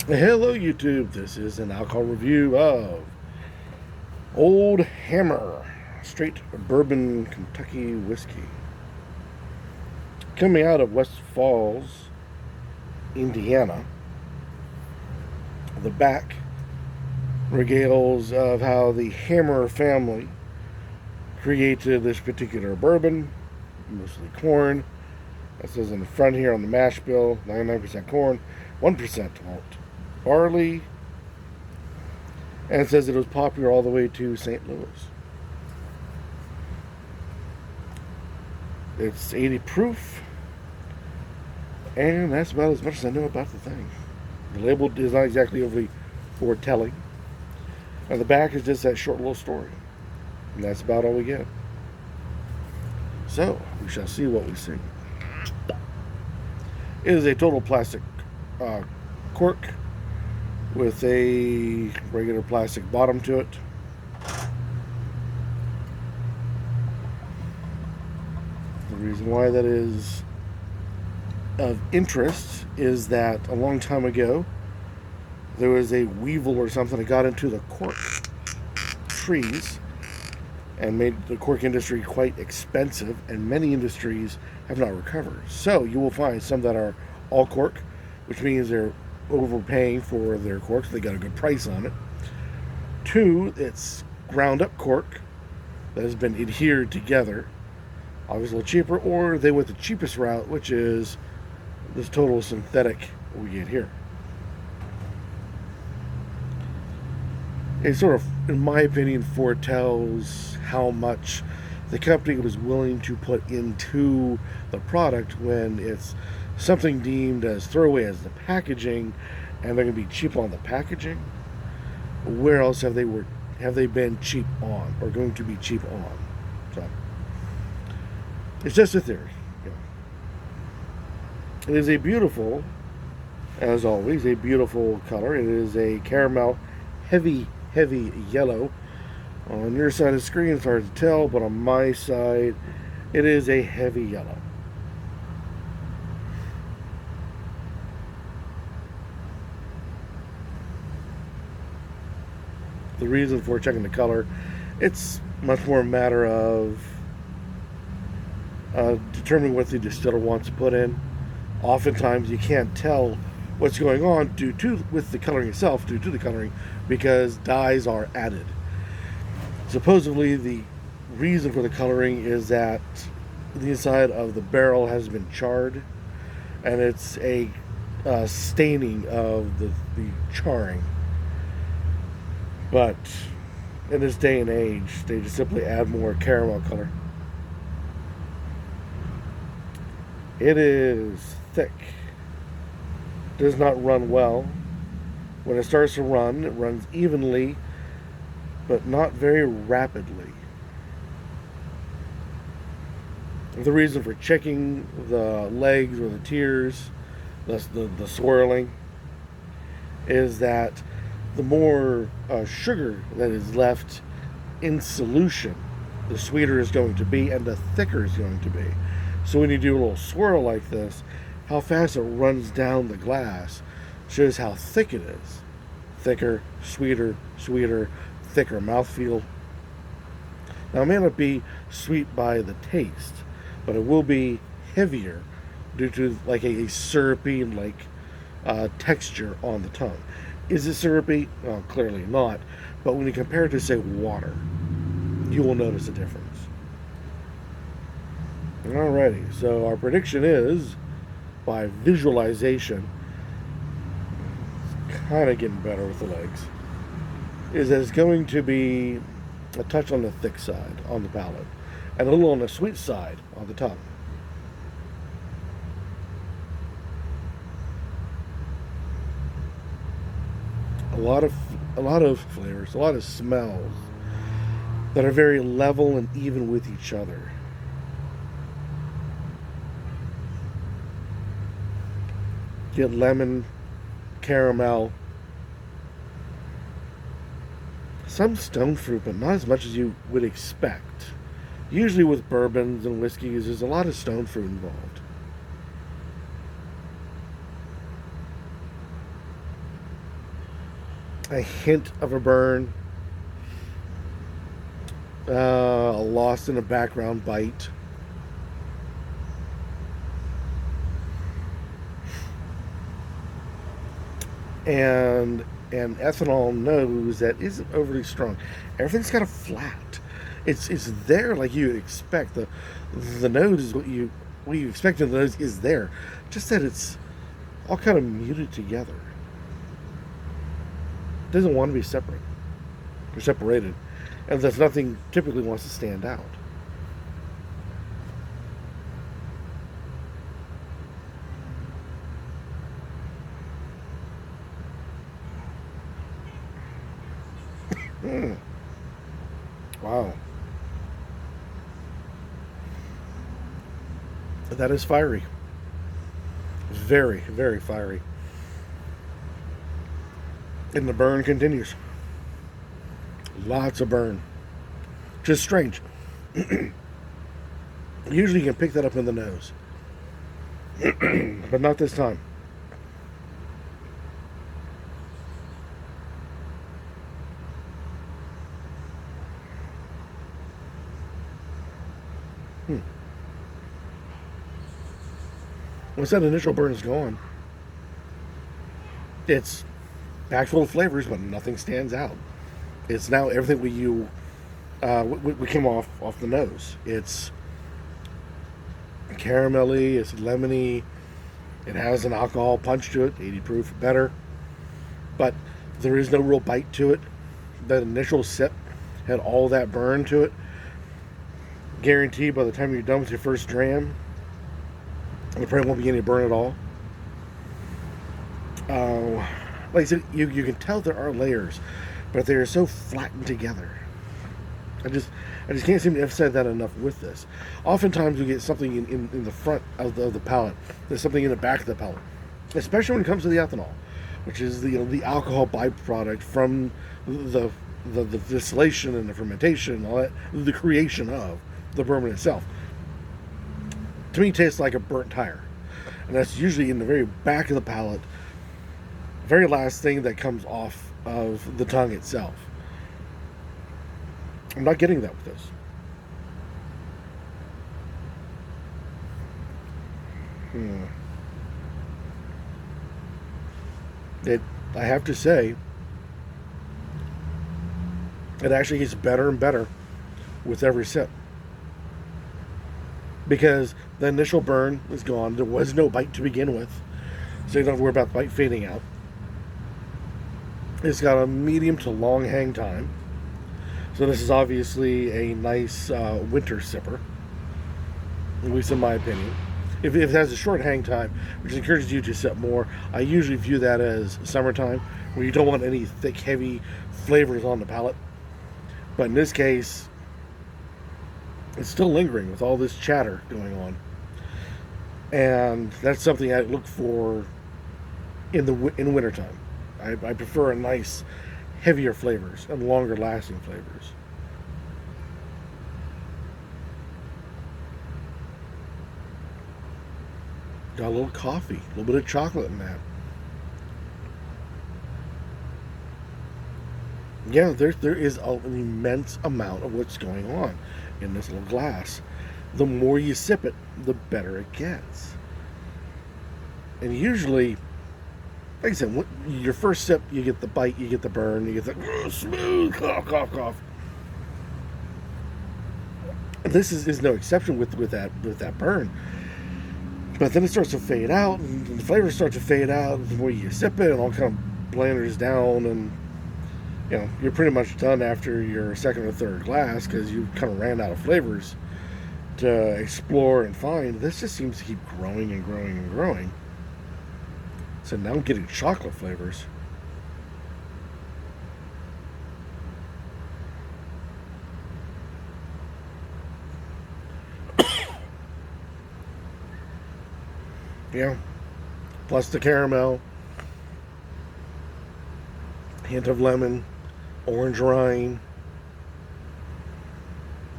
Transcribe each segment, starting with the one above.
Hello YouTube, this is an alcohol review of Old Hammer Straight Bourbon Kentucky Whiskey. Coming out of West Falls, Indiana. The back regales of how the Hammer family created this particular bourbon, mostly corn. That says in the front here on the mash bill, 99% corn, 1% malt barley, and it says it was popular all the way to St. Louis. It's 80 proof, and that's about as much as I know about the thing. The label is not exactly overly foretelling, and the back is just that short little story, and that's about all we get. So, we shall see what we see. It is a total plastic cork with a regular plastic bottom to it. The reason why that is of interest is that a long time ago there was a weevil or something that got into the cork trees and made the cork industry quite expensive, and many industries have not recovered. So you will find some that are all cork, which means they're overpaying for their corks. They got a good price on it. Two, it's ground up cork that has been adhered together, obviously a little cheaper, or they went the cheapest route, which is this total synthetic we get here. It sort of, in my opinion, foretells how much the company was willing to put into the product when it's something deemed as throwaway as the packaging, and they're going to be cheap on the packaging. Where else have they been cheap on, or going to be cheap on? So it's just a theory. It is a beautiful, as always, a beautiful color. It is a caramel, heavy yellow. On your side of the screen, it's hard to tell, but on my side, it is a heavy yellow. The reason for checking the color, it's much more a matter of determining what the distiller wants to put in. Oftentimes you can't tell what's going on with the coloring itself, due to the coloring, because dyes are added. Supposedly the reason for the coloring is that the inside of the barrel has been charred, and it's a staining of the charring. But in this day and age, they just simply add more caramel color. It is thick. Does not run well. When it starts to run, it runs evenly, but not very rapidly. The reason for checking the legs or the tiers, the swirling, is that the more sugar that is left in solution, the sweeter it's going to be and the thicker it's going to be. So when you do a little swirl like this, how fast it runs down the glass shows how thick it is. Thicker, sweeter, thicker mouthfeel. Now, it may not be sweet by the taste, but it will be heavier due to like a syrupy texture on the tongue. Is it syrupy? Well, clearly not. But when you compare it to, say, water, you will notice a difference. Alrighty, so our prediction is, by visualization, it's kind of getting better with the legs, is that it's going to be a touch on the thick side on the palate, and a little on the sweet side on the tongue. A lot of flavors, a lot of smells that are very level and even with each other. Get lemon, caramel, some stone fruit, but not as much as you would expect. Usually with bourbons and whiskeys, there's a lot of stone fruit involved. a hint of a burn, a lost in a background bite. And ethanol nose that isn't overly strong. Everything's kind of flat. It's there like you would expect. The nose is what you expect of the nose is there. Just that it's all kind of muted together. It doesn't want to be separate or separated. And there's nothing typically wants to stand out. Mm. Wow. That is fiery. Very, very fiery. And the burn continues. Lots of burn. Just strange. Usually you can pick that up in the nose. But not this time. Once that initial burn is gone, it's packed full of flavors, but nothing stands out. It's now everything we came off the nose. It's caramelly, it's lemony, it has an alcohol punch to it, 80 proof, better, but there is no real bite to it. That initial sip had all that burn to it. Guaranteed by the time you're done with your first dram, there probably won't be any burn at all. Like I said, you can tell there are layers, but they are so flattened together. I just can't seem to emphasize that enough with this. Oftentimes you get something in the front of the palate. There's something in the back of the palate, especially when it comes to the ethanol, which is the alcohol byproduct from the distillation and the fermentation and all that, the creation of the bourbon itself. To me, it tastes like a burnt tire, and that's usually in the very back of the palate, very last thing that comes off of the tongue itself. I'm not getting that with this. I have to say, it actually gets better and better with every sip. Because the initial burn is gone. There was no bite to begin with, so you don't have to worry about the bite fading out. It's got a medium to long hang time. So this is obviously a nice winter sipper, at least in my opinion. If it has a short hang time, which encourages you to sip more, I usually view that as summertime, where you don't want any thick, heavy flavors on the palate. But in this case, it's still lingering with all this chatter going on. And that's something I look for in wintertime. I prefer a nice, heavier flavors and longer lasting flavors. Got a little coffee, a little bit of chocolate in that. Yeah, there is an immense amount of what's going on in this little glass. The more you sip it, the better it gets. And usually, like I said, your first sip, you get the bite, you get the burn, you get the smooth cough, cough, cough. And this is no exception with that burn. But then it starts to fade out, and the flavors start to fade out. The more you sip it, it all kind of blanders down, and you're pretty much done after your second or third glass because you kind of ran out of flavors to explore and find. This just seems to keep growing and growing and growing. So now I'm getting chocolate flavors. Yeah. Plus the caramel, hint of lemon, orange rind.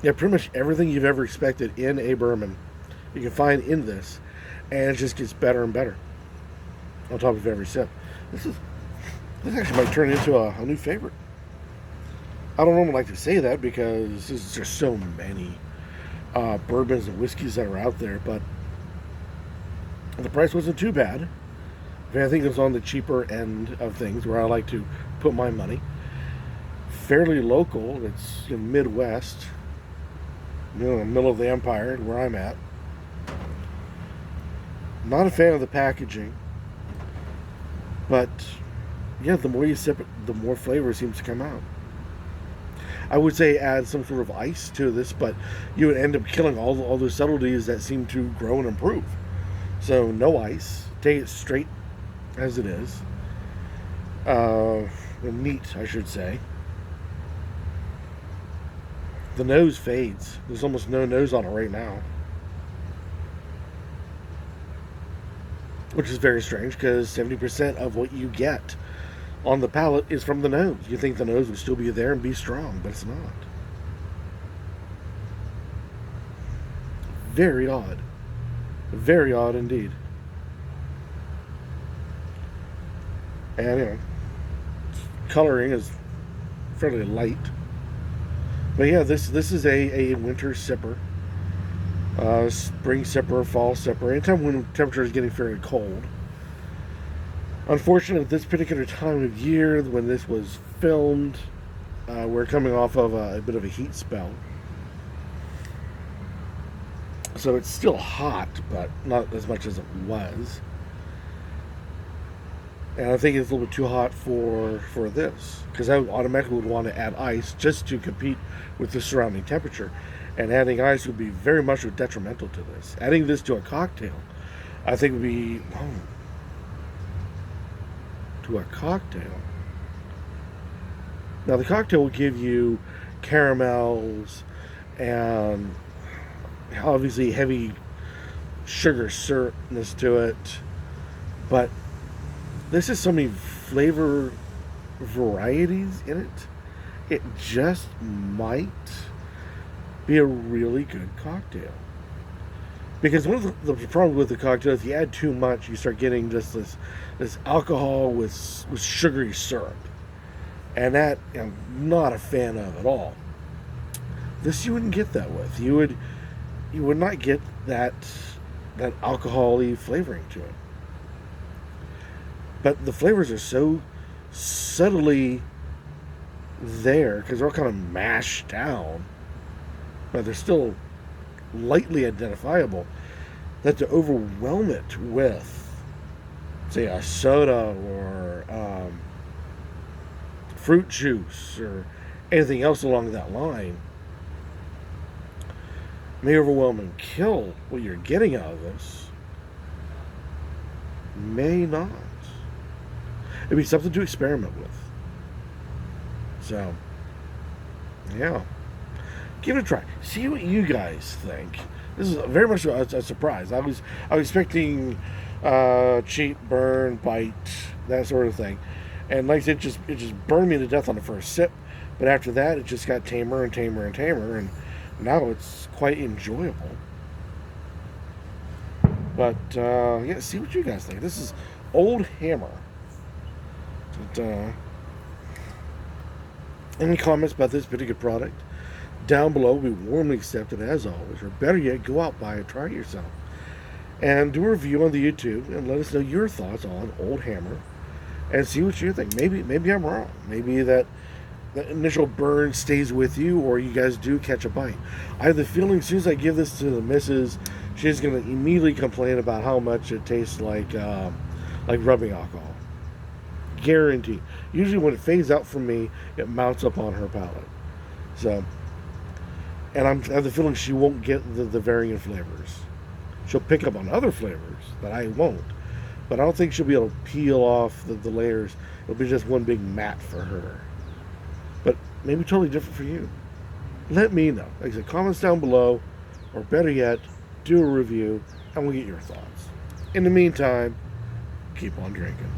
Yeah, pretty much everything you've ever expected in a bourbon you can find in this, and it just gets better and better on top of every sip. This This actually might turn into a new favorite. I don't normally like to say that because there's just so many bourbons and whiskeys that are out there, but the price wasn't too bad. I think it was on the cheaper end of things where I like to put my money. Fairly local. It's in Midwest, in the middle of the empire where I'm at. Not a fan of the packaging, but yeah, the more you sip it, the more flavor seems to come out. I would say add some sort of ice to this, but you would end up killing all those subtleties that seem to grow and improve. So no ice. Take it straight as it is. Neat, I should say. The nose fades. There's almost no nose on it right now. Which is very strange because 70% of what you get on the palate is from the nose. You think the nose would still be there and be strong, but it's not. Very odd. Very odd indeed. And, coloring is fairly light. But yeah, this is a winter sipper. Spring sipper, fall sipper. Anytime when the temperature is getting fairly cold. Unfortunately, at this particular time of year, when this was filmed, we're coming off of a bit of a heat spell. So it's still hot, but not as much as it was. And I think it's a little bit too hot for this, because I automatically would want to add ice just to compete with the surrounding temperature. And adding ice would be very much detrimental to this. Adding this to a cocktail, I think would be... to a cocktail. Now the cocktail will give you caramels and obviously heavy sugar syrupness to it, but this is so many flavor varieties in it. It just might be a really good cocktail. Because one of the problems with the cocktail is if you add too much, you start getting just this alcohol with sugary syrup. And that I'm not a fan of at all. This you wouldn't get that with. You would not get that alcohol-y flavoring to it. But the flavors are so subtly there because they're all kind of mashed down, but they're still lightly identifiable, that to overwhelm it with, say, a soda or fruit juice or anything else along that line may overwhelm and kill what you're getting out of this. May not. It'd be something to experiment with. So, yeah. Give it a try. See what you guys think. This is very much a surprise. I was expecting cheat, burn, bite, that sort of thing. And like I said, it just burned me to death on the first sip. But after that, it just got tamer and tamer and tamer. And now it's quite enjoyable. But, yeah, see what you guys think. This is Old Hammer. But, any comments about this particular product? Down below, we warmly accept it as always. Or better yet, go out, buy it, try it yourself. And do a review on the YouTube and let us know your thoughts on Old Hammer. And see what you think. Maybe I'm wrong. Maybe that initial burn stays with you, or you guys do catch a bite. I have the feeling as soon as I give this to the missus, she's going to immediately complain about how much it tastes like rubbing alcohol. Guarantee. Usually when it fades out from me, it mounts up on her palate. So, and I have the feeling she won't get the varying flavors. She'll pick up on other flavors that I won't. But I don't think she'll be able to peel off the layers. It'll be just one big mat for her. But maybe totally different for you. Let me know. Like I said, comments down below. Or better yet, do a review and we'll get your thoughts. In the meantime, keep on drinking.